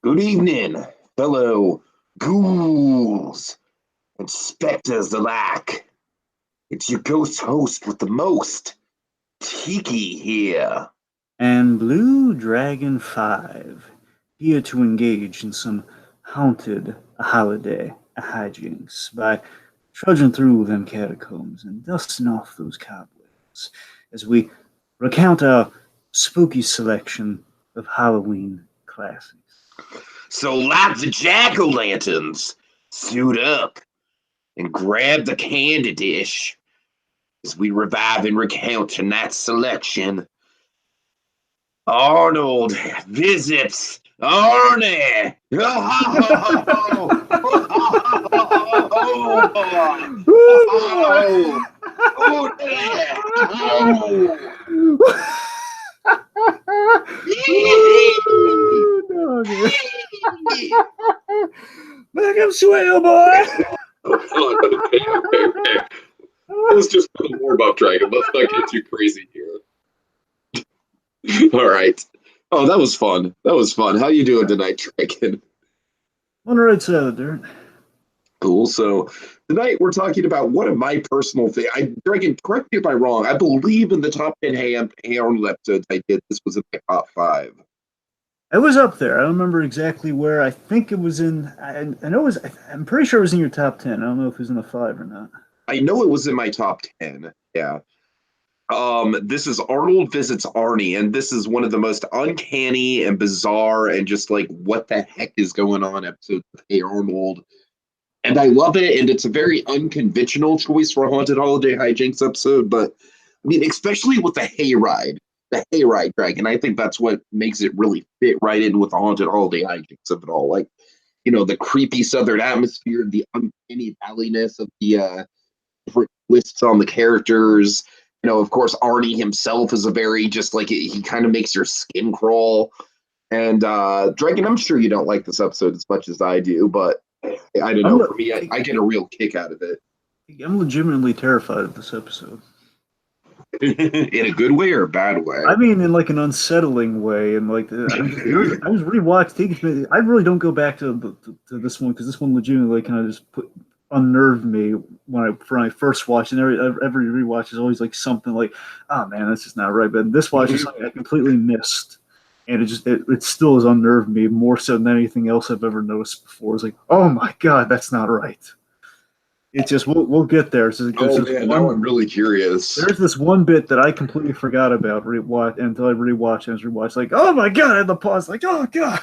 Good evening, fellow ghouls and specters alike. It's your ghost host with the most, Tiki here. And BlueDragonFive, here to engage in some haunted holiday hijinks by trudging through them catacombs and dusting off those cobwebs as we recount our spooky selection of Halloween classics. So light the jack-o'-lanterns, suit up, and grab the candy dish as we revive and recount tonight's selection. Arnold visits Arnie. Oh, yeah. Back up, swale boy! Okay. Let's just put a warm up, Dragon. Let's not get too crazy here. All right. Oh, that was fun. How you doing tonight, Dragon? On the right side of the dirt. Cool. So tonight we're talking about one of my personal things. Dragon, correct me if I'm wrong. I believe in the top 10 Hey Arnold episodes I did, this was in my top 5. It was up there. I don't remember exactly where. I think it was in. I know it was. I'm pretty sure it was in your top 10. I don't know if it was in the 5 or not. I know it was in my top 10. Yeah. This is Arnold visits Arnie, and this is one of the most uncanny and bizarre and just like what the heck is going on episodes of Hey Arnold. And I love it, and it's a very unconventional choice for a haunted holiday hijinks episode, but I mean, especially with the hayride dragon, I think that's what makes it really fit right in with the haunted holiday hijinks of it all. Like, the creepy southern atmosphere, the uncanny valleyness of the different twists on the characters. Of course, Arnie himself is a very just like he kind of makes your skin crawl. And Dragon, I'm sure you don't like this episode as much as I do, but I don't know. For me, I get a real kick out of it. I'm legitimately terrified of this episode. In a good way or a bad way? I mean, in like an unsettling way, and like I was rewatched. I really don't go back to this one because this one legitimately kind of just unnerved me when I first watched it. And every rewatch is always like something like, oh man, that's just not right. But this watch is something I completely missed, and it still has unnerved me more so than anything else I've ever noticed before. It's like, oh my god, that's not right. It's just we'll get there. Now I'm really curious. There's this one bit that I completely forgot about until I rewatched and rewatched. Like, oh my god! I had to pause. Like, oh god.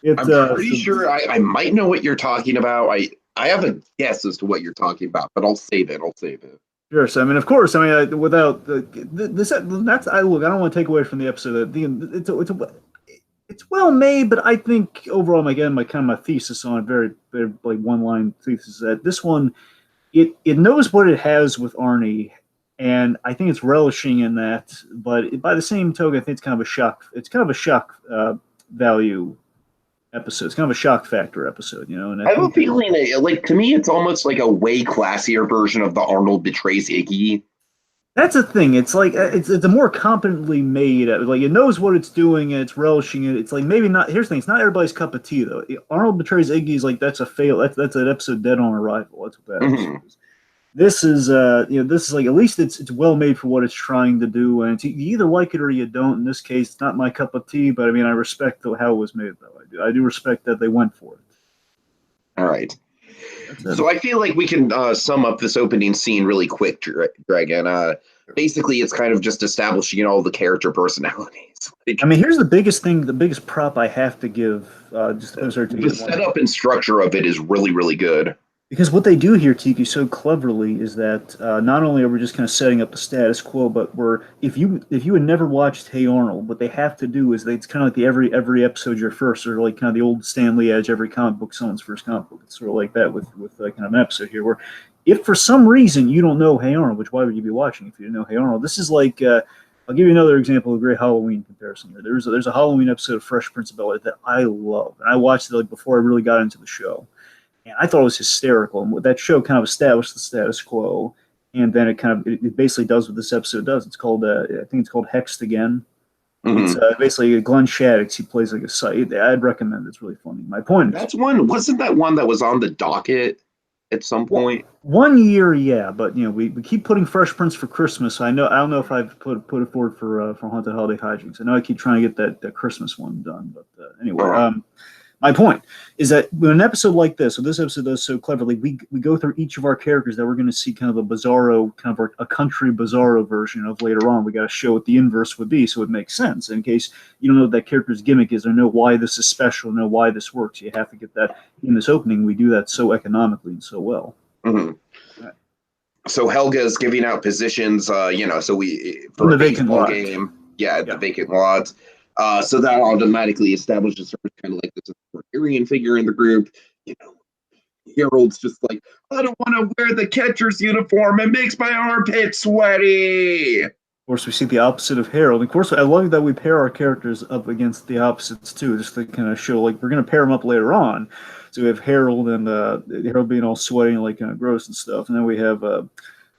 I'm pretty sure I might know what you're talking about. I have a guess as to what you're talking about, but I'll save it. Sure. So I mean, of course, I mean, without that's I look. I don't want to take away from the episode. It's well made, but I think overall, again, my thesis on it, very like one line thesis, is that this one, it knows what it has with Arnie, and I think it's relishing in that. But by the same token, I think it's kind of a shock. It's kind of a shock value episode. It's kind of a shock factor episode, And I have a feeling like to me, it's almost like a way classier version of the Arnold betrays Iggy. That's the thing. It's like it's a more competently made. Like it knows what it's doing and it's relishing it. It's like maybe not. Here's the thing. It's not everybody's cup of tea though. Arnold betrays Iggy is like that's a fail. That's an episode dead on arrival. That's what that is. This is this is like at least it's well made for what it's trying to do, and you either like it or you don't. In this case, it's not my cup of tea, but I mean I respect how it was made though. I do respect that they went for it. All right. So I feel like we can sum up this opening scene really quick, Dragon. Basically, it's kind of just establishing all the character personalities. I mean, here's the biggest thing, the biggest prop I have to give. The setup and structure of it is really, really good. Because what they do here, Tiki, so cleverly is that not only are we just kind of setting up the status quo, but if you had never watched Hey Arnold, what they have to do is it's kind of like every episode you're first, or like kind of the old Stanley Edge, every comic book someone's first comic book. It's sort of like that with kind of an episode here where if for some reason you don't know Hey Arnold, which why would you be watching if you didn't know Hey Arnold? This is like I'll give you another example of a great Halloween comparison here. There's a Halloween episode of Fresh Prince of Bel-Air that I love, and I watched it like before I really got into the show. And I thought it was hysterical. And that show kind of established the status quo. And then it basically does what this episode does. It's called, I think it's called Hexed Again. It's Mhm. basically Glenn Shaddix. He plays like a site. I'd recommend it. It's really funny. My point is, That's one. Wasn't that one that was on the docket at some well, point? 1 year, yeah, but we keep putting Fresh Prince for Christmas. I don't know if I've put it forward for Haunted Holiday Hijinks. I know I keep trying to get that Christmas one done, but anyway, Uh, my point is that with an episode like this, so this episode does so cleverly, we go through each of our characters that we're going to see kind of a bizarro, kind of a country bizarro version of later on. We got to show what the inverse would be, so it makes sense. In case you don't know what that character's gimmick is, or know why this is special, know why this works, you have to get that in this opening. We do that so economically and so well. mhm. Right. So Helga is giving out positions, so we In for a the vacant baseball lot. game, yeah, the Yeah. vacant lots. So that automatically establishes her kind of like this authoritarian figure in the group. You know, Harold's just like, I don't want to wear the catcher's uniform. It makes my armpit sweaty. Of course, we see the opposite of Harold. Of course, I love that we pair our characters up against the opposites too, just to kind of show like we're going to pair them up later on. So we have Harold and Harold being all sweaty and like kind of gross and stuff, and then we have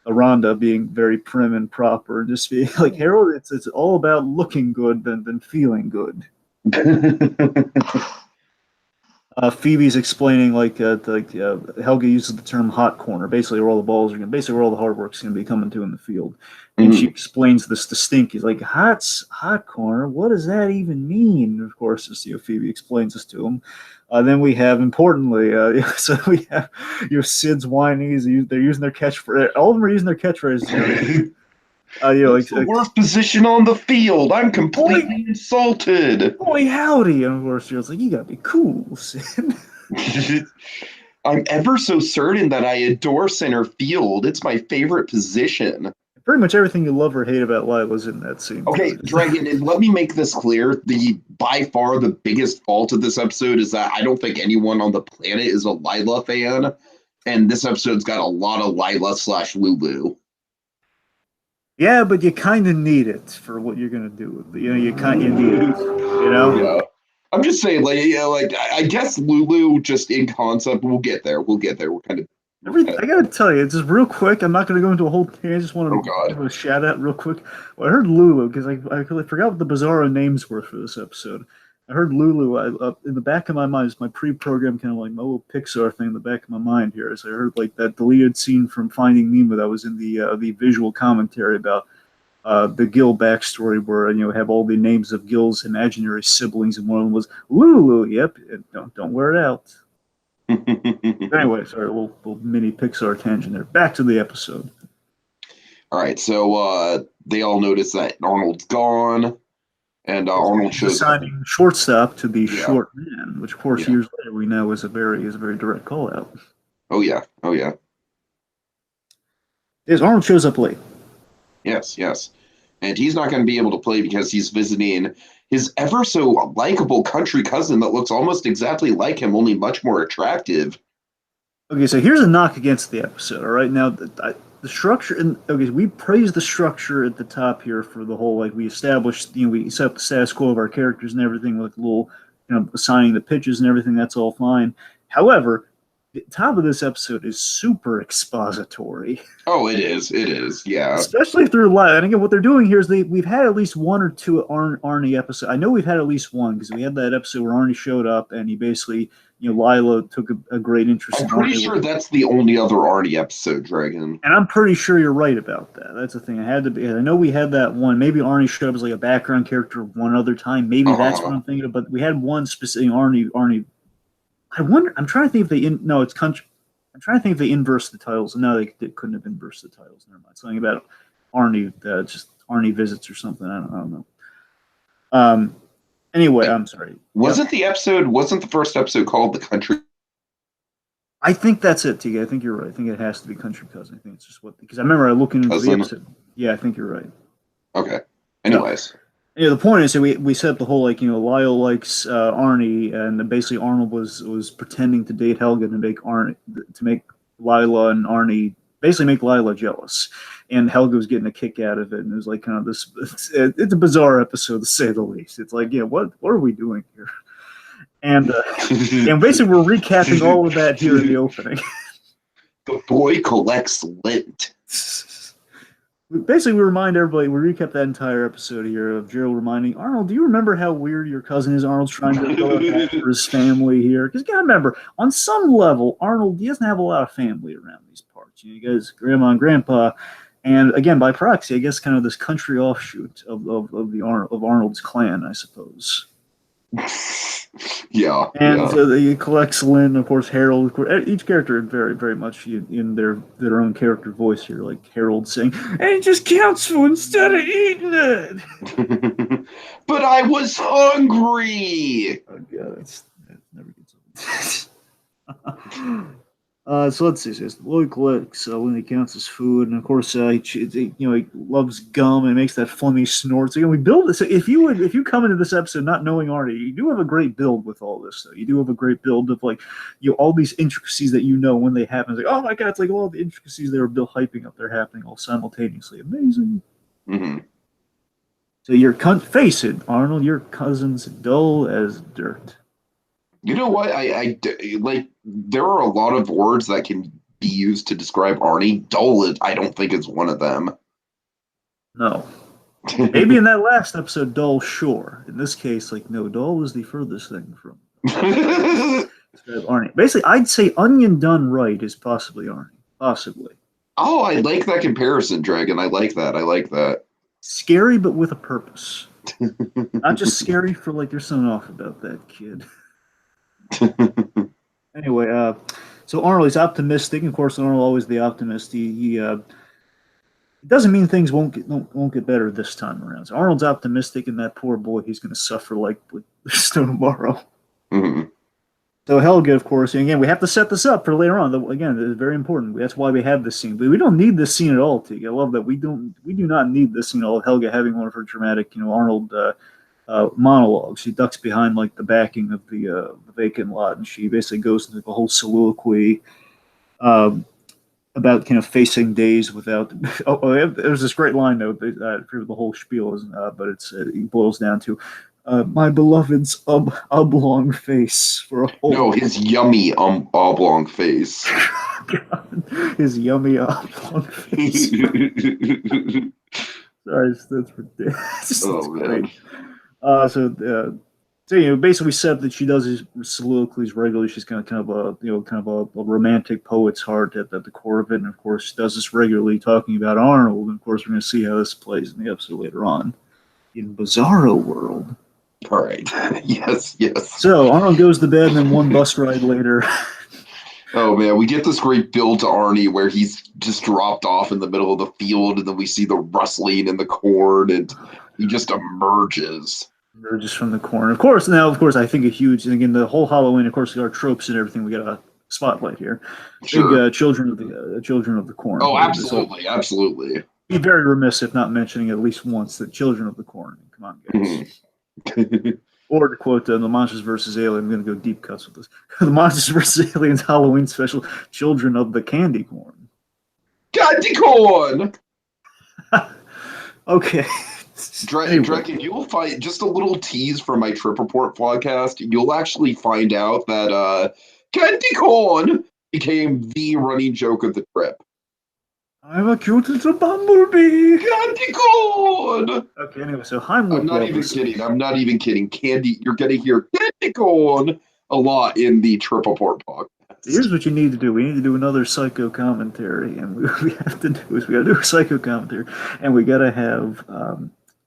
Rhonda being very prim and proper, and just being like Harold. It's all about looking good than feeling good. Phoebe's explaining Helga uses the term hot corner, basically where all the balls are going, basically where all the hard work's going to be coming to in the field, and she Mhm. explains this to Stinky, like hot corner. What does that even mean? And of course, Phoebe explains this to him. Then we have importantly, so we have Sid's whinies. They're using their catchphrase. All of them are using their catchphrases. It's the worst position on the field. I'm boy, completely insulted. boy, howdy, and of course, she was like, "You gotta be cool, Sid." I'm ever so certain that I adore center field. It's my favorite position. Pretty much everything you love or hate about Lila's in that scene. Okay, Too. Dragon, and let me make this clear. The by far the biggest fault of this episode is that I don't think anyone on the planet is a Lila fan, and this episode's got a lot of Lila slash Lulu. Yeah, but you kind of need it for what you're gonna do with it. You kind of need it. You know. Yeah. I'm just saying, like, yeah, like I guess Lulu just in concept, we'll get there. We'll get there. I gotta tell you, just real quick. I'm not gonna go into a whole thing. I just want Oh to God. give a shout out real quick. Well, I heard Lulu because I really forgot what the bizarro names were for this episode. I heard Lulu in the back of my mind. It's my pre-program kind of like my little Pixar thing in the back of my mind here. As I heard like that deleted scene from Finding Nemo that was in the visual commentary about the Gil backstory, where have all the names of Gil's imaginary siblings, and one of them was Lulu. Yep, and don't wear it out. Anyway, sorry, a little mini Pixar tangent there. Back to the episode. All right, so they all notice that Arnold's gone, and Arnold He's shows up. assigning shortstop to the Yeah. short man, which of course Yeah. years later we know is a very direct call out. Oh yeah, oh yeah, Yes, Arnold shows up late. yes, yes, and he's not going to be able to play because he's visiting his ever so likable country cousin that looks almost exactly like him, only much more attractive. Okay, so here's a knock against the episode. All right, now the structure, and okay, we praise the structure at the top here for the whole we established, we set up the status quo of our characters and everything, like little, assigning the pitches and everything. That's all fine. However, the top of this episode is super expository. Oh, it is, yeah. Especially through live. And again, what they're doing here is we've had at least one or two Arnie episodes. I know we've had at least one because we had that episode where Arnie showed up and he basically, Lila took a great interest I'm in pretty Arnie. sure that's the only other Arnie episode, Dragon. And I'm pretty sure you're right about that. That's the thing. It had to be. I know we had that one. Maybe Arnie showed up as like a background character one other time. Maybe that's what I'm thinking of. But we had one specific Arnie. I wonder. I'm trying to think if they no, it's country. I'm trying to think if they inverse the titles. No, they couldn't have inversed the titles. Never mind. Something about Arnie, just Arnie visits or something. I don't know. Anyway, I'm sorry. Wasn't the first episode called The Country? I think that's it, Tika. I think you're right. I think it has to be Country Cousin. I think it's just because I remember looking into the episode. Yeah, I think you're right. Okay. Anyways. Yeah, the point is that we set up the whole Lyle likes Arnie, and basically Arnold was pretending to date Helga to make Lila and Arnie basically make Lila jealous, and Helga was getting a kick out of it, and it was like kind of this. It's a bizarre episode to say the least. It's like, what are we doing here? And basically we're recapping all of that here in the opening. The boy collects lint. Basically, we remind everybody, we recap that entire episode here of Gerald reminding Arnold, do you remember how weird your cousin is? Arnold's trying to fill out that for his family here. Because you got to remember, on some level, Arnold, he doesn't have a lot of family around these parts. You guys, grandma and grandpa, and again, by proxy, I guess kind of this country offshoot of Arnold's clan, I suppose. Yeah, And yeah. he collects Lynn, of course, Harold. Of course, each character very, very much in their own character voice here, like Harold saying, "And it just counts for instead of eating it." But I was hungry. Oh god, that never gets old. So let's see. So Lloyd collects when he counts his food, and of course, he loves gum and makes that flummy snort. So we build this. If you come into this episode not knowing Arnie, you do have a great build with all this. Though you do have a great build of all these intricacies that when they happen. It's like, oh my god, it's like all the intricacies they were hyping up, they're happening all simultaneously. Amazing. Mm-hmm. So face it, Arnold, your cousin's dull as dirt. You know what? I like. There are a lot of words that can be used to describe Arnie. Dull, I don't think is one of them. No. Maybe in that last episode, dull, sure. In this case, no, dull is the furthest thing from Arnie. Basically, I'd say onion done right is possibly Arnie. Possibly. Oh, I like that comparison, Dragon. I like that. I like that. Scary, but with a purpose. Not just scary for there's something off about that kid. Anyway, so Arnold is optimistic. Of course, Arnold always the optimist. He doesn't mean things won't get better this time around. So Arnold's optimistic, and that poor boy, he's going to suffer with no tomorrow. Mm-hmm. So Helga, of course, and again, we have to set this up for later on. Again, it's very important. That's why we have this scene. But we don't need this scene at all, Tig. I love that we do not need this scene at all. Helga having one of her dramatic, Arnold monologues. She ducks behind the backing of the vacant lot, and she basically goes into the whole soliloquy about facing days without. There's this great line though. I forget the whole spiel is, but it boils down to. My beloved's oblong face for a whole. No, his yummy oblong face. God, his yummy oblong face. Sorry, that's ridiculous. Oh man. So basically, we said that she does these soliloquies regularly. She's kind of a romantic poet's heart at the core of it, and of course, she does this regularly, talking about Arnold. And of course, we're going to see how this plays in the episode later on in Bizarro World. All right. Yes. So Arnold goes to bed, and then one bus ride later. Oh man, we get this great build to Arnie where he's just dropped off in the middle of the field, and then we see the rustling in the corn, and he just emerges from the corn. Of course, I think a huge, and again, the whole Halloween, of course, our tropes and everything. We got a spotlight here. Sure. Big children of the corn. Oh, absolutely. Be very remiss if not mentioning at least once the children of the corn. Come on, guys. Mm-hmm. Or to quote the Monsters vs. Aliens, I'm going to go deep cuts with this. The Monsters vs. Aliens Halloween special, Children of the Candy Corn. Candy Corn! Okay. Draken, you will find just a little tease from my Trip Report podcast. You'll actually find out that Candy Corn became the running joke of the trip. I'm a cute little bumblebee. Candy corn. Okay, anyway, so Heimlich. I'm not even kidding. Candy, you're going to hear candy corn a lot in the Trip Report podcast. Here's what you need to do. We need to do another psycho commentary, and we have to do is we got to do a psycho commentary, and we got to have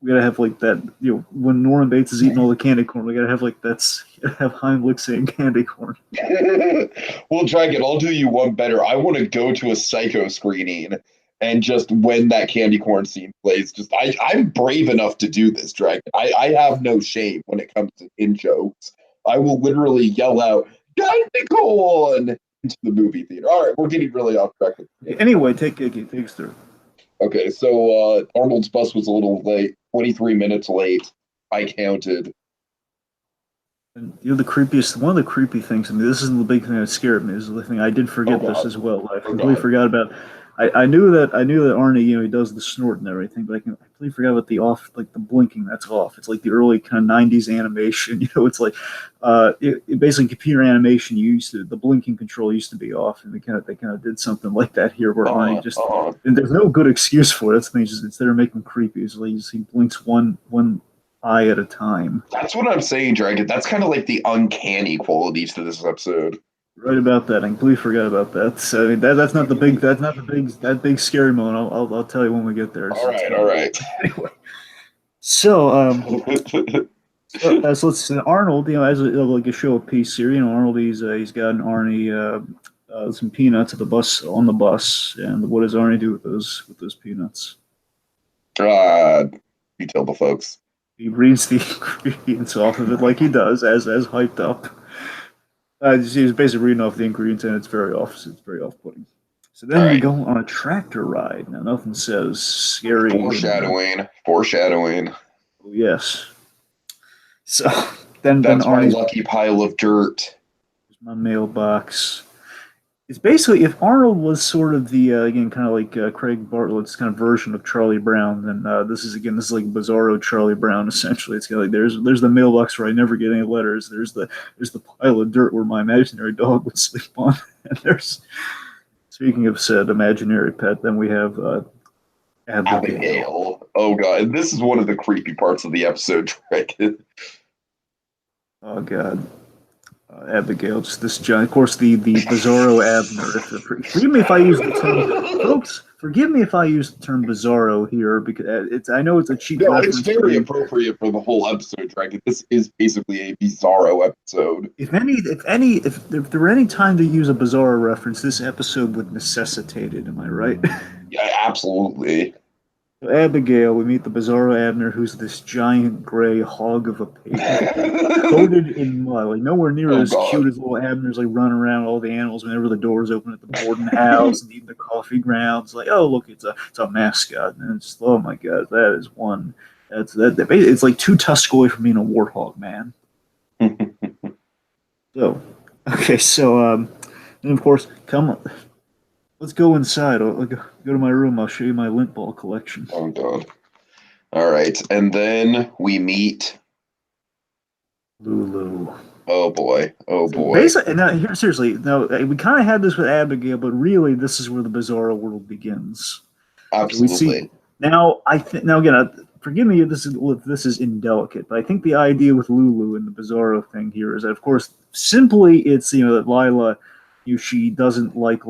that, when Norman Bates is eating all the candy corn, we got to have have Heimlich saying candy corn. Well, Dragon, I'll do you one better. I want to go to a psycho screening, and just when that candy corn scene plays, I'm brave enough to do this, Dragon. I have no shame when it comes to in jokes. I will literally yell out candy corn into the movie theater. All right, we're getting really off track. Anyway, take us through. Okay, so Arnold's bus was a little late, 23 minutes late. I counted. And one of the creepy things. I mean, this isn't the big thing that scared me. This is the thing I did Oh forget this God. as well. I Oh completely God. forgot about. I knew that Arnie, he does the snort and everything, but I completely forgot about the off, like the blinking. That's off. It's like the early kind of '90s animation. It's like, basically computer animation. The blinking control used to be off, and they kind of did something like that here, where Arnie Uh-huh. just. Uh-huh. And there's no good excuse for it. That's the thing. Just instead of making him creepy, it's like he blinks one eye at a time. That's what I'm saying, Dragon. That's kind of like the uncanny qualities to this episode. Right about that. I completely forgot about that. So I mean, that big scary moment. I'll tell you when we get there. All It's right, gonna all be right. anyway. So so let's see. Arnold, as like a show of peace here. Arnold, he's got an Arnie some peanuts at the bus on the bus, and what does Arnie do with those peanuts? uh, you tell the folks. He reads the ingredients off of it like he does, as hyped up. He's basically reading off the ingredients, and it's very off-putting. So All then we right. go on a tractor ride. Now, nothing says scary. Foreshadowing. Foreshadowing. Oh, yes. So then That's my Arnie's lucky pile of dirt. my mailbox. It's basically if Arnold was sort of the again kind of like Craig Bartlett's kind of version of Charlie Brown, then this is like Bizarro Charlie Brown essentially. It's kind of like there's the mailbox where I never get any letters. There's the pile of dirt where my imaginary dog would sleep on, and there's speaking of said imaginary pet, then we have Abigail. Abigail. Oh god, this is one of the creepy parts of the episode, Dragon. Oh God, Abigail, just this giant. Of course, the Bizarro Abner. Forgive me if I use the term, folks. Forgive me if I use the term Bizarro here because I know it's a cheap No, it's reference. very appropriate for the whole episode, Dragon. This is basically a Bizarro episode. If there were any time to use a Bizarro reference, this episode would necessitate it. Am I right? Yeah, absolutely. So Abigail, we meet the Bizarro Abner, who's this giant gray hog of a pig, coated in mud, like nowhere near Oh as cute god. as little Abner's, like running around all the animals whenever the doors open at the Borden house and eating the coffee grounds. Like, oh look, it's a mascot, and it's oh my god, that is one. It's like two tusks away from being a warthog, man. So, okay, so and of course, come on. Let's go inside. I'll go to my room. I'll show you my lint ball collection. Oh god. All right, and then we meet. Lulu. Oh boy. Oh So boy. basically, now here, seriously, now we kind of had this with Abigail, but really, this is where the Bizarro world begins. We see Absolutely. now. Now again, forgive me if this is indelicate, but I think the idea with Lulu and the Bizarro thing here is that, of course, simply it's that Lila, she doesn't like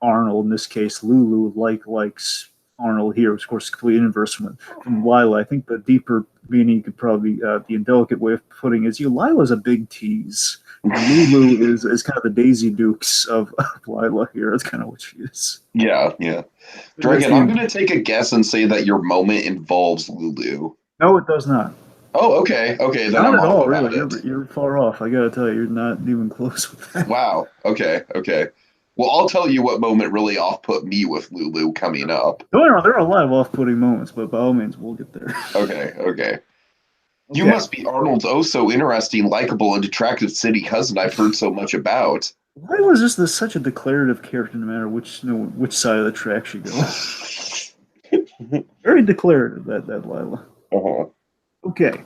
Arnold in this case. Lulu likes Arnold here. Of course, complete inverse from Lila. I think the deeper meaning could probably the indelicate way of putting it is Lila's a big tease. And Lulu is kind of the Daisy Dukes of Lila here. That's kind of what she is. Yeah, yeah. That's Dragon, I'm the, gonna take a guess and say that your moment involves Lulu. no, it does not. Oh, okay. Okay, then Not I'm at off all, about really. it. You're far off. I gotta tell you, you're not even close with that. Wow. Okay, okay. Well, I'll tell you what moment really off-put me with Lulu coming up. No, there are a lot of off-putting moments, but by all means, we'll get there. Okay, okay. You Okay. must be Arnold's oh so interesting, likable, and attractive city cousin I've heard so much about. Why was this such a declarative character, no matter which side of the track you go? Very declarative, that Lila. Uh-huh. Okay.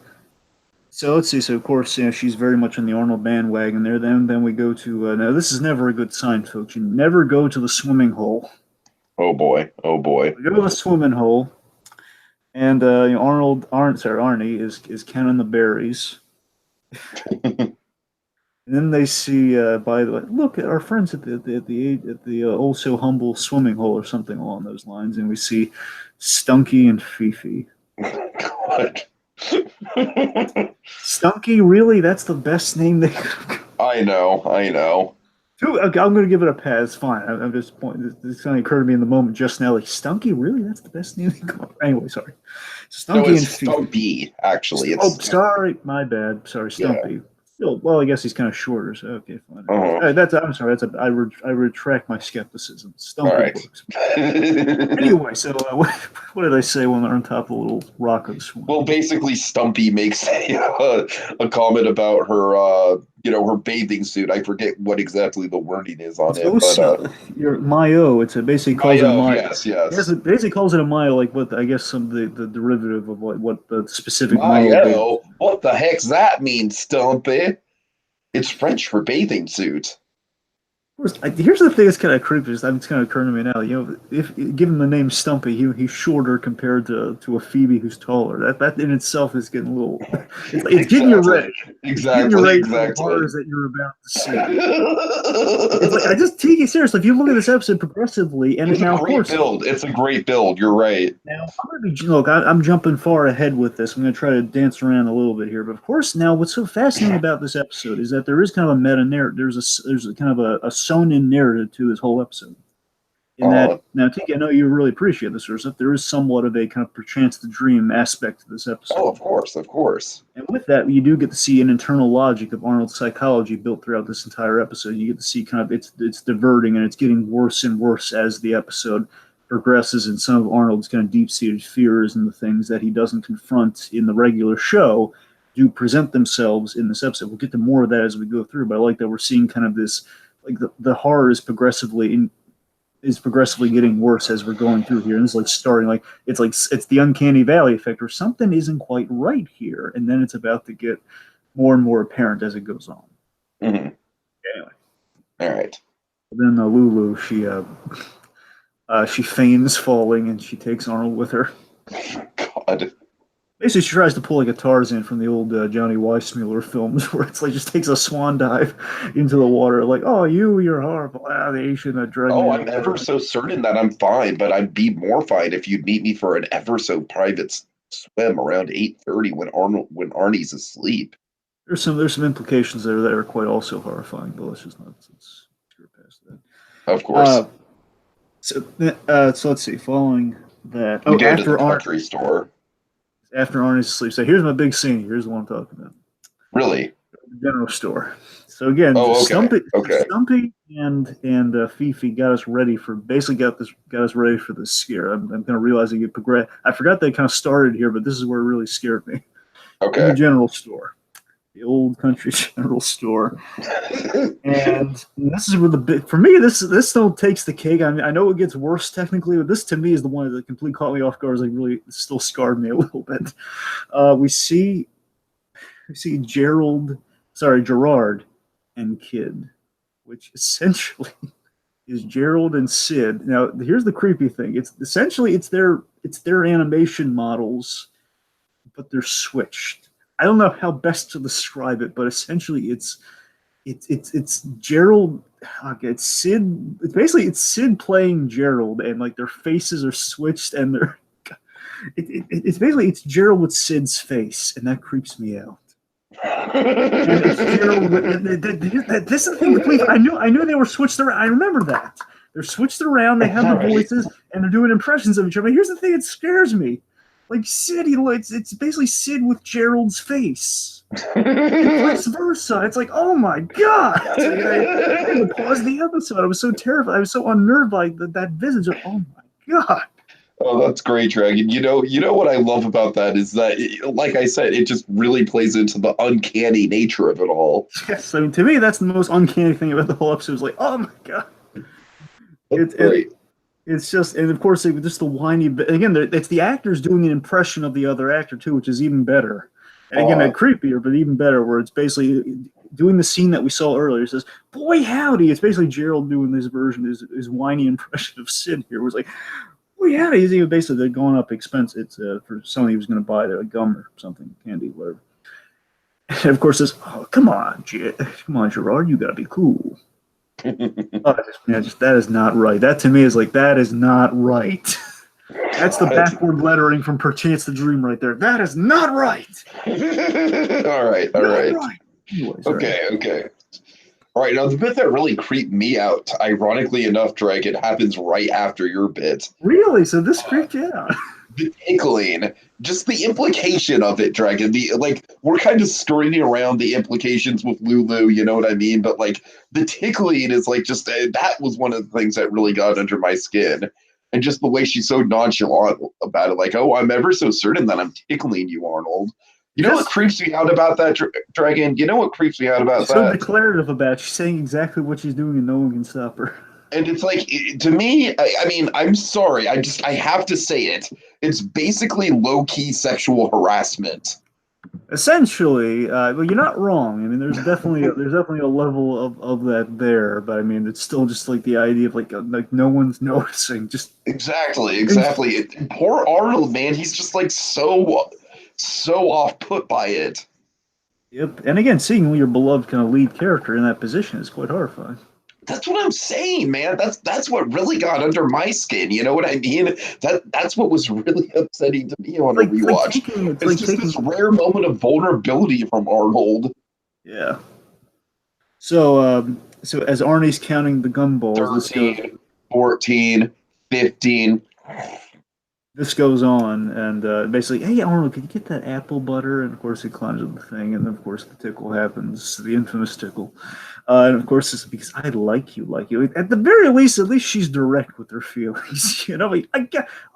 So let's see. So of course, she's very much on the Arnold bandwagon there. Then we go to now. This is never a good sign, folks. You never go to the swimming hole. Oh boy. Oh boy. We go to the swimming hole, and Arnie is counting the berries. And then they see, by the way, look at our friends at the oh so humble swimming hole or something along those lines, and we see Stunky and Fifi. God. Stunky, really? That's the best name they could. I know. I know. I'm going to give it a pass. Fine. I'm just pointing. This kind of occurred to me in the moment just now. Like Stunky, really? That's the best name they could. Anyway, sorry. No, Stunky it's and Fifi. Stumpy, actually. Oh, It's sorry, my bad. Sorry, yeah. Stumpy. Still, well, I guess he's kind of shorter, so okay, fine. Oh, That's I'm sorry. I retract my skepticism. all Stumpy right. works. Anyway, so what did I say when they're on top of a little rock of the swamp? Well, basically, Stumpy makes a comment about her, her bathing suit. I forget what exactly the wording is on It's it, but your Mayo. It's a basically calls it a Mayo, Mayo. yes, yes. It basically calls it a Mayo, like what I guess some the derivative of what the specific Mayo bathing. Mayo, what the heck's that mean, Stumpy? It's French for bathing suit. Here's the thing that's kind of creepy. It's kind of occurring to me now. If given the name Stumpy, he's shorter compared to a Phoebe who's taller. That in itself is getting a little. It's getting you ready. It's getting you ready for the horrors that you're about to see. It's like I just take it seriously. If you look at this episode progressively, and it's now a great build. It's a great build. You're right. Now I'm gonna be look. I'm jumping far ahead with this. I'm gonna try to dance around a little bit here, but of course, now what's so fascinating about this episode is that there is kind of a meta narrative. There's a kind of a sewn-in narrative to this whole episode. In that, now, Tiki, I know you really appreciate this sort of stuff. There is somewhat of a kind of perchance the dream aspect to this episode. Oh, of course, of course. And with that, you do get to see an internal logic of Arnold's psychology built throughout this entire episode. You get to see kind of it's diverting and it's getting worse and worse as the episode progresses, and some of Arnold's kind of deep-seated fears and the things that he doesn't confront in the regular show do present themselves in this episode. We'll get to more of that as we go through, but I like that we're seeing kind of this, like the horror is progressively getting worse as we're going through here. And it's like starting it's the uncanny valley effect, or something isn't quite right here, and then it's about to get more and more apparent as it goes on. Mm-hmm. Anyway, all right. Then Lulu, she feigns falling and she takes Arnold with her. God. Basically, she tries to pull like a Tarzan from the old Johnny Weissmuller films, where it's like just takes a swan dive into the water, like, "Oh, you're horrible." They shouldn't have dragged me. Oh, I'm ever so certain that I'm fine, but I'd be more fine if you'd meet me for an ever so private swim around 8:30 when Arnie's asleep. There's some implications there that are quite also horrifying, but let's screw past that. Of course. So let's see. Following that, we go to the country store. After Arnie's asleep. So here's my big scene. Here's the one I'm talking about. Really? The general store. So again, Stumpy and Fifi got us ready for this scare. I'm kind of realizing it progressed. I forgot they kind of started here, but this is where it really scared me. Okay. In the general store. The old country general store. And this is where for me, this still takes the cake. I mean, I know it gets worse technically, but this to me is the one that completely caught me off guard. Like really still scarred me a little bit. We see Gerard and Kid, which essentially is Gerald and Sid. Now, here's the creepy thing. It's their animation models, but they're switched. I don't know how best to describe it, but essentially it's Gerald. Okay, it's Sid. It's Sid playing Gerald, and like their faces are switched, and it's Gerald with Sid's face, and that creeps me out. And it's Gerald. This is the thing. I knew they were switched around. I remember that they're switched around. They have the voices, and they're doing impressions of each other. But here's the thing: it scares me. Like Sid, it's basically Sid with Gerald's face. And vice versa. It's like, oh my god! I had to pause the episode. I was so terrified. I was so unnerved by that visage. Oh my god! Oh, that's great, Dragon. You know what I love about that is that, like I said, it just really plays into the uncanny nature of it all. Yes, I mean, to me, that's the most uncanny thing about the whole episode. It's like, oh my god! It's great. It's just, and of course, just the whiny. Again, it's the actors doing an impression of the other actor too, which is even better. And again, creepier, but even better. Where it's basically doing the scene that we saw earlier. It says, "Boy, howdy!" It's basically Gerald doing this version, his whiny impression of Sid here. It was like, "Boy, howdy!" He's even basically they're going up expense. It's for something he was going to buy there, like gum or something, candy, whatever. And of course, this, "Oh, come on, Gerard, you got to be cool." That is not right. That to me is like, that is not right. That's the backward lettering from Perchance the Dream right there. That is not right. all right. Anyways, okay. All right, now the bit that really creeped me out, ironically enough, Dragon, happens right after your bit. Really? So this creeped you out? the tickling, just the implication of it, Dragon. The like we're kind of skirting around the implications with Lulu, you know what I mean? But like the tickling is like just that was one of the things that really got under my skin. And just the way she's so nonchalant about it, like, oh, I'm ever so certain that I'm tickling you, Arnold. You know what Just creeps me out about that, Dragon? You know what creeps me out about she's so that? declarative about it. She's saying exactly what she's doing, and no one can stop her. And it's like, to me, I mean, I'm sorry. I have to say it. It's basically low key sexual harassment. Essentially, well, you're not wrong. I mean, there's definitely a level of that there, but I mean, it's still just like the idea of like no one's noticing. Just Exactly, and, exactly. Poor Arnold, man. He's just like so off put by it. yep. And again, seeing your beloved kind of lead character in that position is quite horrifying. That's what I'm saying, man. That's what really got under my skin. You know what I mean? That's what was really upsetting to me on a rewatch. It's It's like just this taking rare moment of vulnerability from Arnold. yeah. So as Arnie's counting the gumballs, 13, 14, 15. this goes on, and basically, hey Arnold, could you get that apple butter? And of course, he climbs up the thing, and then of course the tickle happens, the infamous tickle. And of course, it's because I like you. At the very least, at least she's direct with her feelings. You know,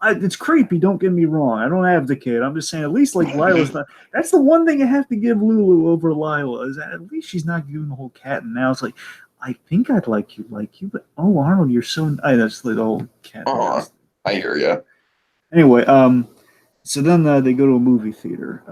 it's creepy. Don't get me wrong. I don't advocate. I'm just saying, at least like Lila's not. That's the one thing I have to give Lulu over Lila is that at least she's not doing the whole cat and mouse. Like, I think I'd like you, but oh Arnold, you're so. That's like the whole cat and mouse. I hear you. Anyway, so then they go to a movie theater.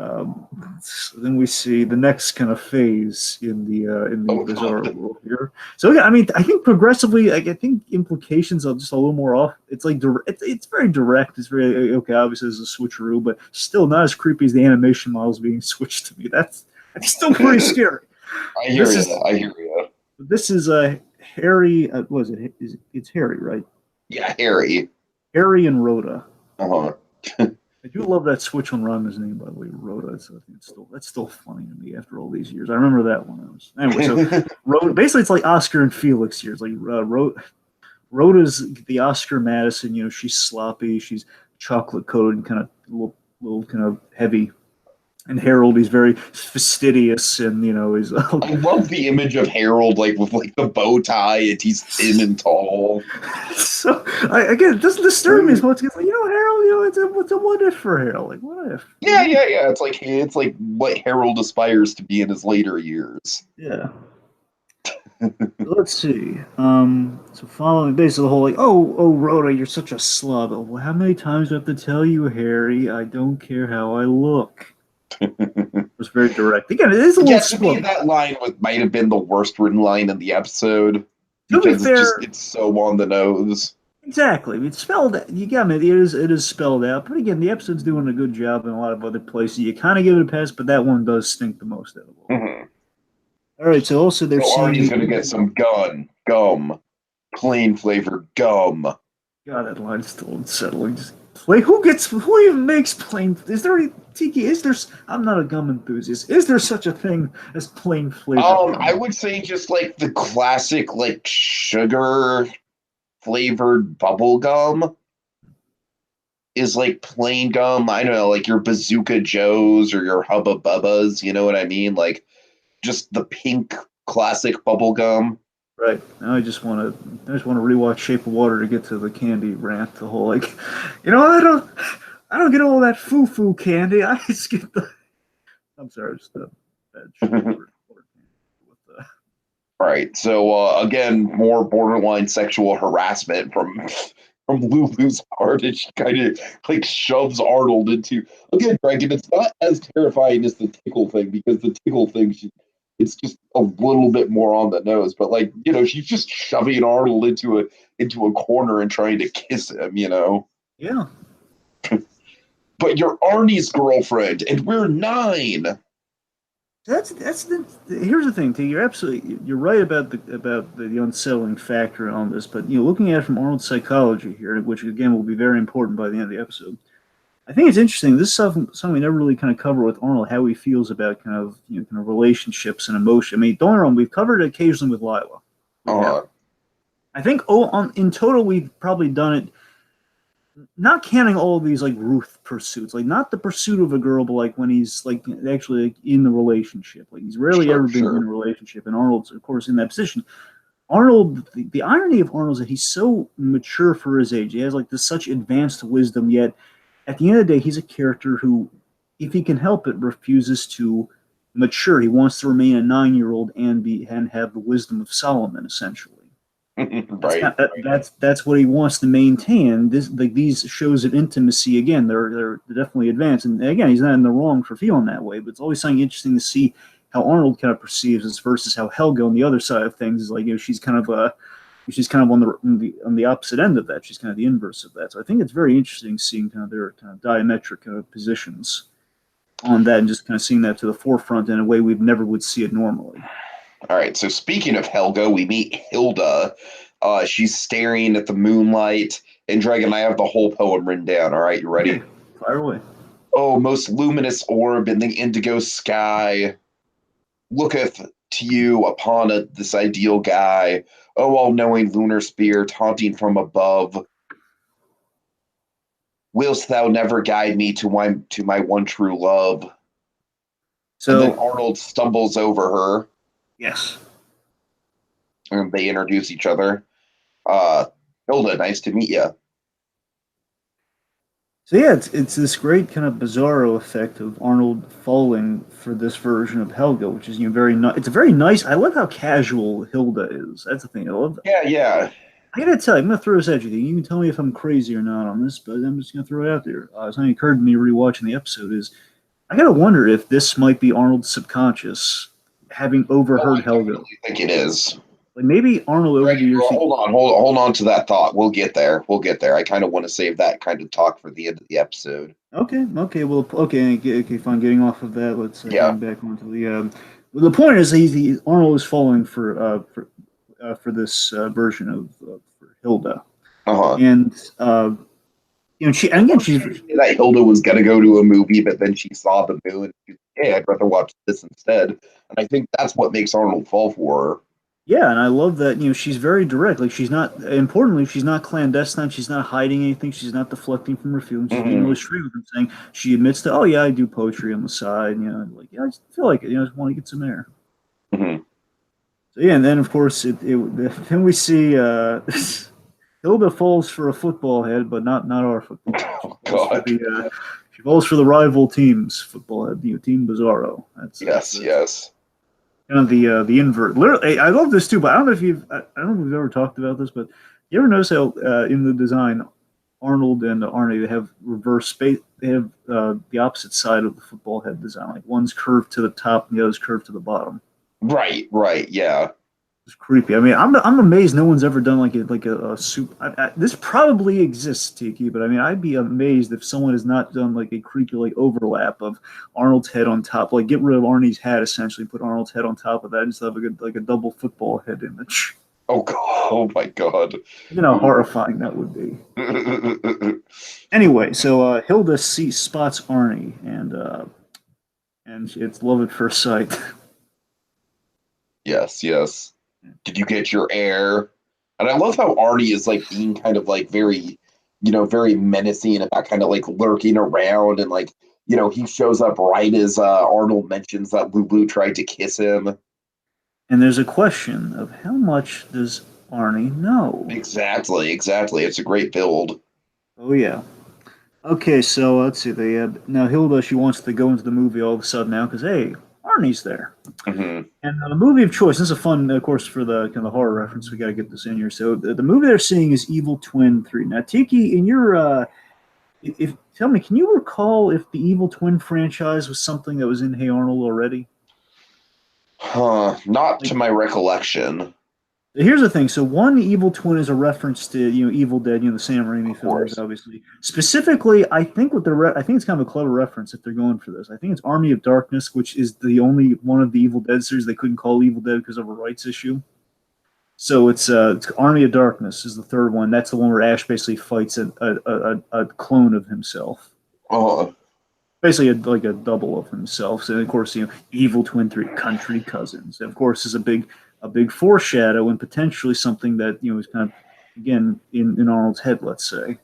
So then we see the next kind of phase in the bizarre world here. So yeah, I mean, I think progressively, I think implications are just a little more off. It's like it's very direct. It's very okay. Obviously, there's a switcheroo, but still not as creepy as the animation models being switched to me. That's still pretty scary. I hear you. I hear you. This is Harry. What is it? It's Harry, right? Yeah, Harry. Harry and Rhoda. Uh-huh. I do love that switch on Ranma's name, by the way, Rhoda. So that's still funny to me after all these years. I remember that one. Anyway. So Rhoda, basically, it's like Oscar and Felix years. Like Rhoda's the Oscar Madison. You know, she's sloppy, she's chocolate coated, and kind of little kind of heavy. And Harold, he's very fastidious, and you know, he's. I love the image of Harold, like with like the bow tie, and he's thin and tall. So again, it doesn't disturb me as much. It's like, you know, Harold, you know, it's a what if for Harold? Like, what if? Yeah. It's like what Harold aspires to be in his later years. Yeah. Let's see. So following basically the whole like, oh, Rhoda, you're such a slub. Oh, well, how many times do I have to tell you, Harry? I don't care how I look. It was very direct. Again, it is a little to me, that line might have been the worst written line in the episode because it's so on the nose. Exactly. It's spelled. You got me. It is spelled out. But again, the episode's doing a good job in a lot of other places. You kind of give it a pass, but that one does stink the most out of all. Mm-hmm. All right. So also they're saying Arnie's going to get some gum, plain flavored gum. God, that line's still unsettling. Just play. Who even makes plain? Is there a Tiki? Is there? I'm not a gum enthusiast. Is there such a thing as plain flavor? I would say just like the classic, like sugar flavored bubble gum is like plain gum. I don't know, like your Bazooka Joes or your Hubba Bubbas. You know what I mean? Like just the pink classic bubble gum. Right. Now I just want to rewatch Shape of Water to get to the candy rant. The whole like, you know, I don't get all that foo candy. I just get the. I'm sorry, just a bad Right. So again, more borderline sexual harassment from Lulu's part, and she kind of like shoves Arnold into again, Dragon. It's not as terrifying as the tickle thing because the tickle thing, it's just a little bit more on the nose. But like, you know, she's just shoving Arnold into a corner and trying to kiss him. You know. Yeah. But you're Arnie's girlfriend, and we're 9. Here's the thing, T. You're right about the unsettling factor on this, but you know, looking at it from Arnold's psychology here, which again will be very important by the end of the episode. I think it's interesting. This is something we never really kind of cover with Arnold, how he feels about kind of relationships and emotion. I mean, don't get me wrong, we've covered it occasionally with Lila. I think in total we've probably done it not counting all of these like Ruth pursuits, like not the pursuit of a girl, but like when he's like actually like, in the relationship. Like he's rarely Sure, ever been in sure. a relationship, and Arnold's of course in that position. Arnold, the irony of Arnold is that he's so mature for his age. He has like this such advanced wisdom, yet at the end of the day, he's a character who, if he can help it, refuses to mature. He wants to remain a 9-year-old and be and have the wisdom of Solomon, essentially. That's Right. that's what he wants to maintain. This like these shows of intimacy again, they're definitely advanced. And again, he's not in the wrong for feeling that way, but it's always something interesting to see how Arnold kind of perceives this versus how Helga on the other side of things is like, she's kind of on the opposite end of that. She's kind of the inverse of that. So I think it's very interesting seeing kind of their kind of diametric kind of positions on that and just kind of seeing that to the forefront in a way we never would see it normally. All right. So speaking of Helga, we meet Hilda. She's staring at the moonlight. And Dragon, I have the whole poem written down. All right, you ready? Okay, fire away. Oh, most luminous orb in the indigo sky, looketh to you upon this ideal guy. Oh, all-knowing lunar spear, taunting from above. Willst thou never guide me to my one true love? And then So Arnold stumbles over her, yes. and they introduce each other. Uh, Hilda, nice to meet you. So yeah, it's this great kind of bizarro effect of Arnold falling for this version of Helga, which is very it's a very nice. I love how casual Hilda is. That's the thing. I love. Yeah, yeah. I gotta tell you, I'm gonna throw this at you. You can tell me if I'm crazy or not on this, but I'm just gonna throw it out there. Something occurred to me rewatching the episode is I gotta wonder if this might be Arnold's subconscious having Oh, overheard I Helga. definitely think it is. Like maybe Arnold over Right, the years. well, hold on to that thought. We'll get there. We'll get there. I kind of want to save that kind of talk for the end of the episode. Okay, well, okay, fine. Getting off of that, let's Yeah. getting back onto the. Well, the point is, Arnold is falling for this version of for Hilda, Uh-huh. and she and again she's That Hilda was gonna go to a movie, but then she saw the moon and she's like, hey, I'd rather watch this instead. And I think that's what makes Arnold fall for her. yeah, and I love that she's very direct. Like she's not importantly, she's not clandestine. She's not hiding anything. She's not deflecting from her feelings. She's being Hmm. really straight with him, saying she admits to, oh yeah, I do poetry on the side. Like yeah, I just feel like it. I just want to get some air. Hmm. So yeah, and then of course then we see Hilda falls for a football head, but not our football head. Oh God. She falls for the rival team's football head, Team Bizarro. Yes, yes. Kind of the invert. Literally, I love this too, but I don't know if I don't know if we've ever talked about this, but you ever notice how in the design, Arnold and Arnie they have reverse space. They have the opposite side of the football head design. Like one's curved to the top and the other's curved to the bottom. Right, right, yeah. It's creepy. I mean, I'm amazed no one's ever done a soup. This probably exists, Tiki, but I mean, I'd be amazed if someone has not done like a creepy like overlap of Arnold's head on top. Like get rid of Arnie's hat essentially, put Arnold's head on top of that, and just have a double football head image. Oh God. Oh my God. You know how horrifying that would be. Anyway, so Hilda spots Arnie, and it's love at first sight. Yes, yes. Did you get your air? And I love how Arnie is like being kind of like very, very menacing about kind of like lurking around and like, he shows up right as Arnold mentions that Lulu tried to kiss him. And there's a question of how much does Arnie know? Exactly, exactly. It's a great build. Oh yeah. Okay, so let's see. They now Hilda she wants to go into the movie all of a sudden now because hey, Arnie's there. Hmm. And the movie of choice. This is a fun, of course, for the kind of horror reference. We got to get this in here. So the movie they're seeing is Evil Twin 3. Now, Tiki, in your if tell me, can you recall if the Evil Twin franchise was something that was in Hey Arnold already? Huh. Not Like, to my recollection. here's the thing. So one Evil Twin is a reference to Evil Dead, the Sam Raimi Of films, course. obviously. Specifically, I think I think it's kind of a clever reference if they're going for this. I think it's Army of Darkness, which is the only one of the Evil Dead series they couldn't call Evil Dead because of a rights issue. So it's Army of Darkness is the third one. That's the one where Ash basically fights a clone of himself, Oh, basically like a double of himself. So of course, Evil Twin 3 Country Cousins. And of course, is a big foreshadow and potentially something that is kind of again in Arnold's head. Let's say.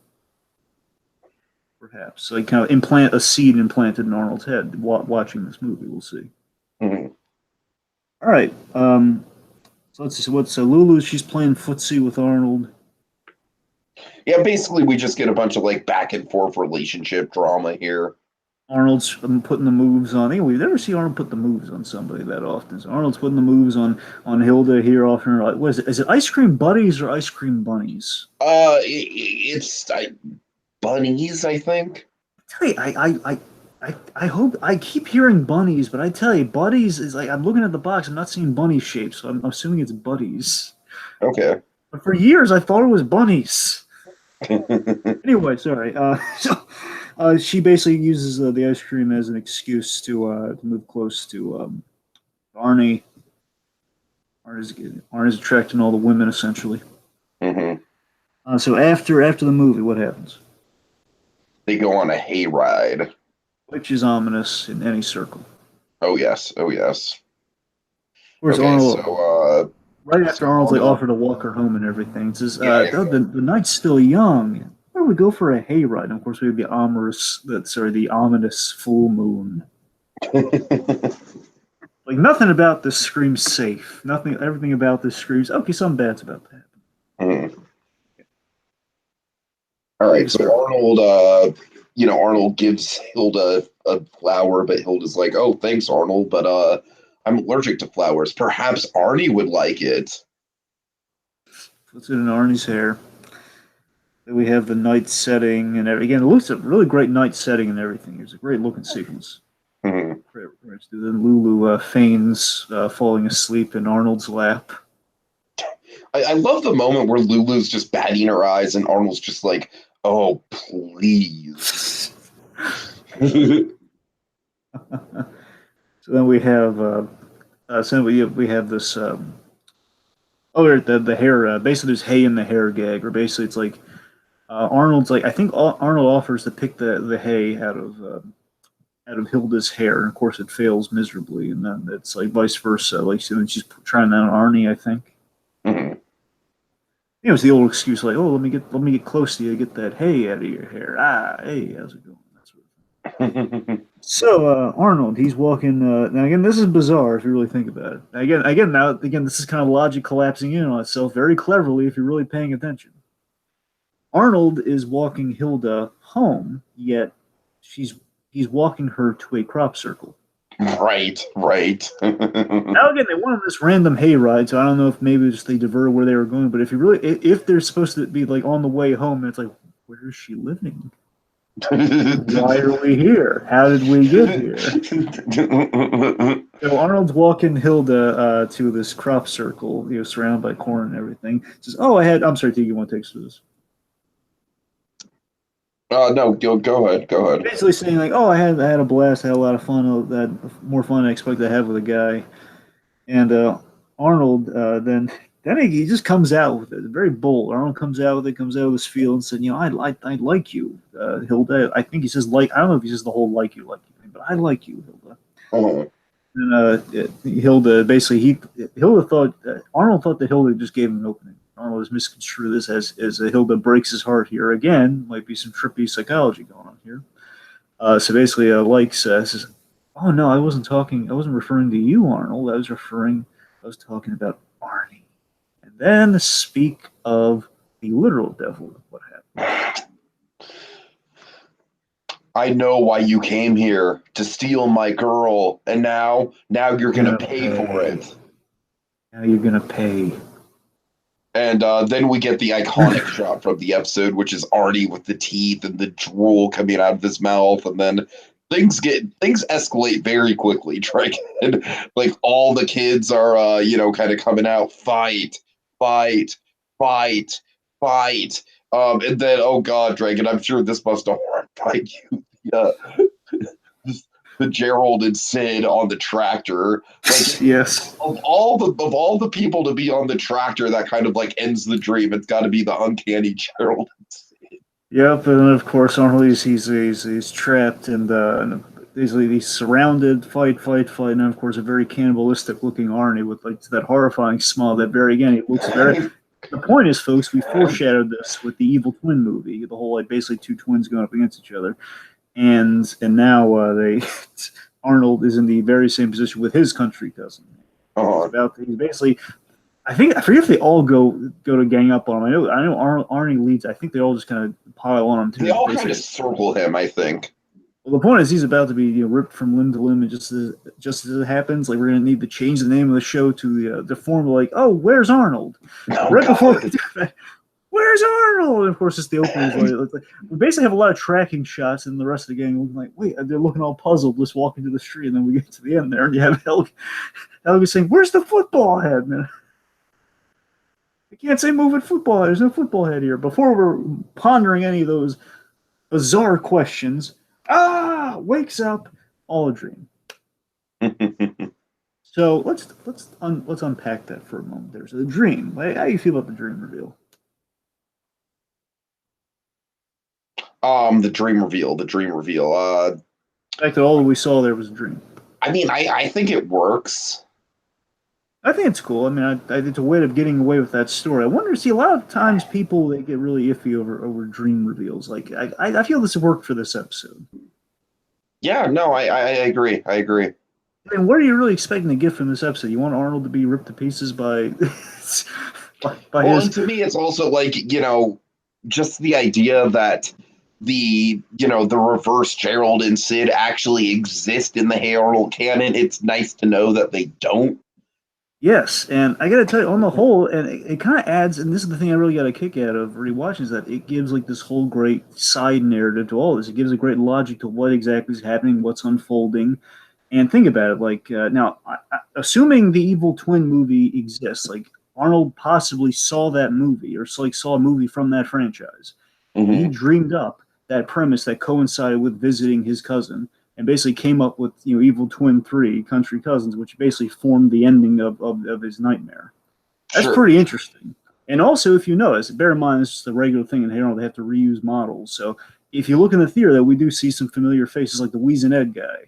perhaps. So, kind of implant a seed implanted in Arnold's head. Watching this movie, we'll see. Mhm. All right. So let's see. So what's Lulu? She's playing footsie with Arnold. Yeah, basically, we just get a bunch of like back and forth relationship drama here. Arnold's putting the moves on. We never see Arnold put the moves on somebody that often. So Arnold's putting the moves on Hilda here often. Like, what is it? Is it ice cream buddies or ice cream bunnies? It's bunnies, I think. I tell you, I hope I keep hearing bunnies, but I tell you, buddies is like I'm looking at the box. I'm not seeing bunny shapes, so I'm assuming it's buddies. Okay. But for years, I thought it was bunnies. Anyway, sorry. She basically uses the ice cream as an excuse to move close to Arnie. Arnie's attracting all the women essentially. Hmm. So after the movie, what happens? They go on a hayride. Which is ominous in any circle. Oh yes, oh yes. Of course, Okay, Arnold. so Right after so Arnold's like Arnold, offered to walk her home and everything, it says, yeah, the night's still young. Why don't we go for a hayride? And of course, we have the ominous full moon. Like nothing about this screams safe. Nothing. Everything about this screams okay. Something bad's about to happen. Mhm. All right, so Arnold, Arnold gives Hilda a flower, but Hilda's like, "Oh, thanks, Arnold, but I'm allergic to flowers. Perhaps Arnie would like it." Puts it in Arnie's hair. Then we have the night setting, and again, it looks a really great night setting and everything. It's a great looking sequence. Mhm. Then Lulu feigns falling asleep in Arnold's lap. I love the moment where Lulu's just batting her eyes, and Arnold's just like, "Oh, please." So then we have we have this the hair basically there's hay in the hair gag, or basically it's like Arnold's like I think Arnold offers to pick the hay out of Hilda's hair, and of course it fails miserably, and then it's like vice versa. Like so then she's trying that on Arnie, I think. Mhm. It's the old excuse like, oh, let me get close to you to get that hay out of your hair. Ah, hey, how's it going? That sort of thing. So Arnold, he's walking. Now again, this is bizarre if you really think about it. Again, this is kind of logic collapsing in on itself very cleverly if you're really paying attention. Arnold is walking Hilda home, yet he's walking her to a crop circle. Right, right. Now again, they went on this random hayride, so I don't know if maybe just they diverted where they were going. But if they're supposed to be like on the way home, it's like, where is she living? Why are we here? How did we get here? So Arnold's walking Hilda to this crop circle, surrounded by corn and everything. Says, "Oh, I'm sorry, Tiki, you want to take us through this?" No, go ahead, go ahead. Basically saying like, "Oh, I had a blast, I had a lot of fun, that more fun than I expected to have with a guy." And Arnold then he just comes out with it, very bold. Arnold comes out with his feel and said, I like you, Hilda. I think he says like I don't know if he says the whole like you thing, but I like you, Hilda. Uh-huh. And Hilda basically Hilda thought Arnold thought that Hilda just gave him an opening. Arnold has misconstrued this as Hilda breaks his heart here again. Might be some trippy psychology going on here. So basically, says, "Oh no, I wasn't referring to you, Arnold. I was talking about Arnie." And then speak of the literal devil. What happened? I know why you came here to steal my girl, and now you're gonna pay for it. Now you're gonna pay. And then we get the iconic shot from the episode, which is Arnie with the teeth and the drool coming out of his mouth, and then things escalate very quickly. And like all the kids are, kind of coming out, fight, fight, fight, fight. And then, oh God, Dragon, I'm sure this must have horrified you. Yeah. The Gerald and Sid on the tractor. Like, yes. Of all the people to be on the tractor, that kind of like ends the dream. It's got to be the uncanny Gerald and Sid. Yep, and of course Arnold he's trapped and he's surrounded, fight, and then of course a very cannibalistic looking Arnie with like that horrifying smile. That very again, he looks very The point is, folks, we foreshadowed this with the Evil Twin movie, the whole like basically two twins going up against each other, and now they Arnold is in the very same position with his country cousin. He's basically. I forget if they all go to gang up on him. I know Arnie leads. I think they all just kind of pile on him too. They all kind of circle him, I think. Well, the point is he's about to be ripped from limb to limb, and just as it happens, like we're gonna need to change the name of the show to the form like, oh, where's Arnold? Before we do that, where's Arnold? And of course, it's the opening. Like, we basically have a lot of tracking shots, and the rest of the gang looking like, wait, they're looking all puzzled, just walking to the street, and then we get to the end there, and you have Helga saying, "Where's the football head?" Man? I can't say moving football head. There's no football head here. Before we're pondering any of those bizarre questions. Wakes up, all a dream. So let's unpack that for a moment. There's a dream. How do you feel about the dream reveal? The dream reveal. The fact that all that we saw there was a dream. I mean, I think it works. I think it's cool. I mean, it's a way of getting away with that story. I wonder, see, a lot of times people, they get really iffy over dream reveals. Like, I feel this worked for this episode. Yeah, no, I agree. I mean, what are you really expecting to get from this episode? You want Arnold to be ripped to pieces by and to me, it's also like, just the idea that the reverse Gerald and Sid actually exist in the Hey Arnold canon. It's nice to know that they don't. Yes, and I got to tell you, on the whole, and it kind of adds, and this is the thing I really got a kick out of rewatching, is that it gives like this whole great side narrative to all this. It gives a great logic to what exactly is happening, what's unfolding, and think about it. Like now, assuming the Evil Twin movie exists, like Arnold possibly saw that movie or saw a movie from that franchise. Mm-hmm. He dreamed up that premise that coincided with visiting his cousin. And basically came up with Evil Twin 3, Country Cousins, which basically formed the ending of his nightmare. That's pretty interesting. And also, if you notice, bear in mind, this is the regular thing in Hey Arnold, they have to reuse models. So if you look in the theater, that we do see some familiar faces, like the Wheeze and Ed guy.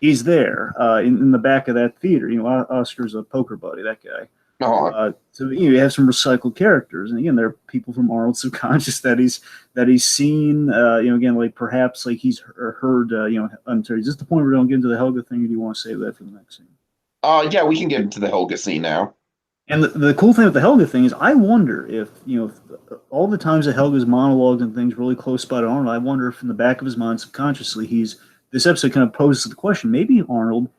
He's there in the back of that theater. Oscar's a poker buddy, that guy. So you have some recycled characters, and again, there are people from Arnold's subconscious that he's seen. Again, like perhaps like he's heard. I'm sorry. Is this the point where we don't get into the Helga thing, or do you want to save that for the next scene? Yeah, we can get into the Helga scene now. And the cool thing with the Helga thing is, I wonder if if all the times that Helga's monologued and things really close by to Arnold, I wonder if in the back of his mind, subconsciously, this episode kind of poses the question: maybe Arnold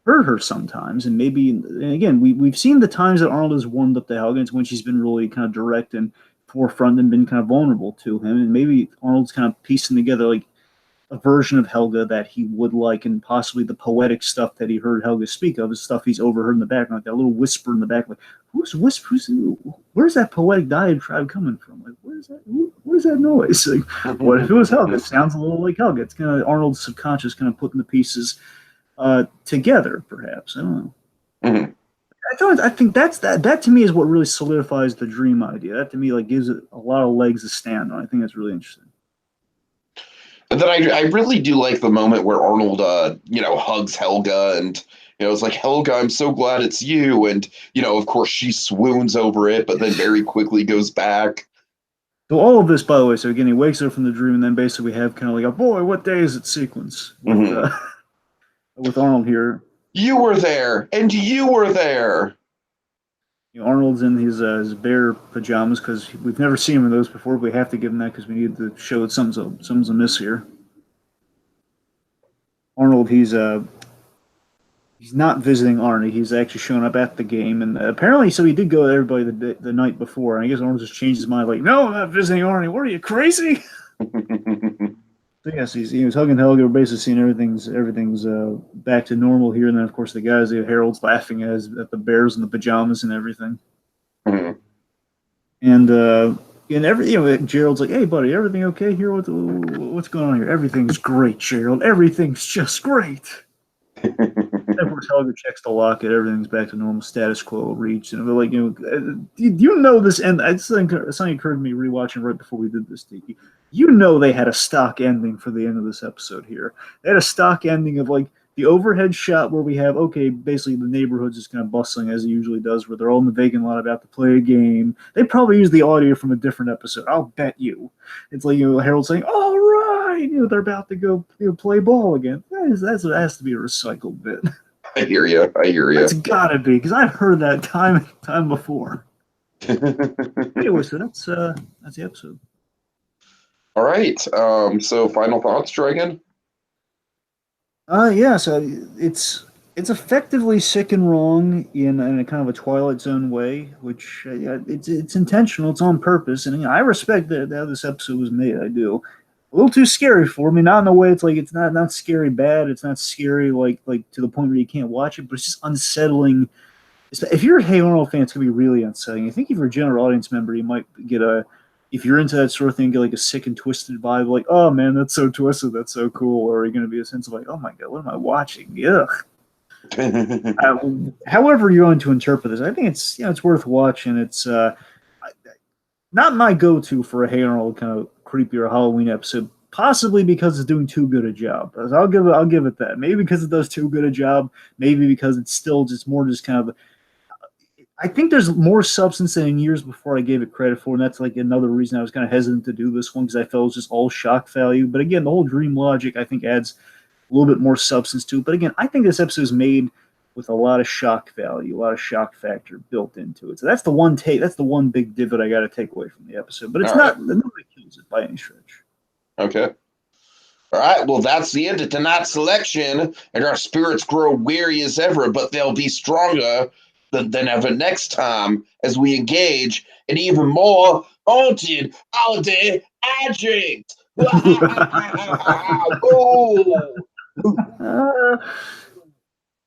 heard her sometimes, and maybe, and again, we've seen the times that Arnold has warmed up to Helga, it's when she's been really kind of direct and forefront and been kind of vulnerable to him, and maybe Arnold's kind of piecing together like a version of Helga that he would like, and possibly the poetic stuff that he heard Helga speak of is stuff he's overheard in the background, like that little whisper in the back, like where's that poetic diatribe coming from? Like what is that noise? Like, what if it was Helga? It sounds a little like Helga. It's kind of Arnold's subconscious kind of putting the pieces together, perhaps. I don't know. Mm-hmm. I think that to me is what really solidifies the dream idea. That to me like gives it a lot of legs to stand on. I think that's really interesting. And then I really do like the moment where Arnold hugs Helga, and it's like, Helga, I'm so glad it's you, and of course she swoons over it, but then very quickly goes back. So all of this, by the way, so again, he wakes up from the dream, and then basically we have kind of like a boy, what day is it sequence with, with Arnold here. You were there, and you were there. Arnold's in his bear pajamas, because we've never seen him in those before. But we have to give him that because we need to show that something's amiss here. Arnold, he's not visiting Arnie. He's actually showing up at the game, and apparently, so he did go to everybody the night before. And I guess Arnold just changed his mind, like, no, I'm not visiting Arnie. What are you, crazy? So yes, he was hugging Helga. We're basically seeing everything's back to normal here, and then of course the guys, Harold's laughing at the bears in the pajamas and everything. Mm-hmm. And Gerald's like, hey buddy, everything okay here? What's going on here? Everything's great, Gerald. Everything's just great. And of course Helga checks the locket. Everything's back to normal, status quo reached. And we're like, this end. Something occurred to me rewatching right before we did this, Tiki. They had a stock ending for the end of this episode here. They had a stock ending of like the overhead shot where we have, okay, basically the neighborhood's just kind of bustling as it usually does, where they're all in the vacant lot about to play a game. They probably use the audio from a different episode. I'll bet you. It's like, Harold saying, all right, they're about to go play ball again. That has to be a recycled bit. I hear you. I hear you. It's gotta be, because I've heard that time before. Anyway, so that's the episode. All right. So final thoughts, Dragon? Yeah, so it's effectively sick and wrong in a kind of a Twilight Zone way, which yeah, it's intentional, it's on purpose, and I respect that how this episode was made. I do. A little too scary for me, not in a way it's like it's not scary bad, it's not scary like to the point where you can't watch it, but it's just unsettling. If you're a Hey Arnold fan, it's gonna be really unsettling. I think if you're a general audience member, you might get if you're into that sort of thing, get like a sick and twisted vibe, like, oh man, that's so twisted, that's so cool, or are you going to be a sense of like, oh my god, what am I watching? Yeah. However you're going to interpret this, I think it's worth watching. It's not my go-to for a Hey Arnold kind of creepier Halloween episode, possibly because it's doing too good a job. I'll give it that. Maybe because it does too good a job. Maybe because it's still just more just kind of. I think there's more substance than in years before I gave it credit for, and that's like another reason I was kind of hesitant to do this one because I felt it was just all shock value. But again, the whole dream logic I think adds a little bit more substance to it. But again, I think this episode is made with a lot of shock value, a lot of shock factor built into it. So that's the one that's the one big divot I got to take away from the episode. But it's not nobody kills it by any stretch. Okay. All right. Well, that's the end of tonight's selection, and our spirits grow weary as ever, but they'll be stronger than ever next time as we engage in even more haunted holiday hijinks.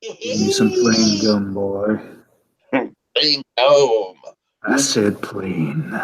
Give me some plain gum, boy. Plain gum. I said plain.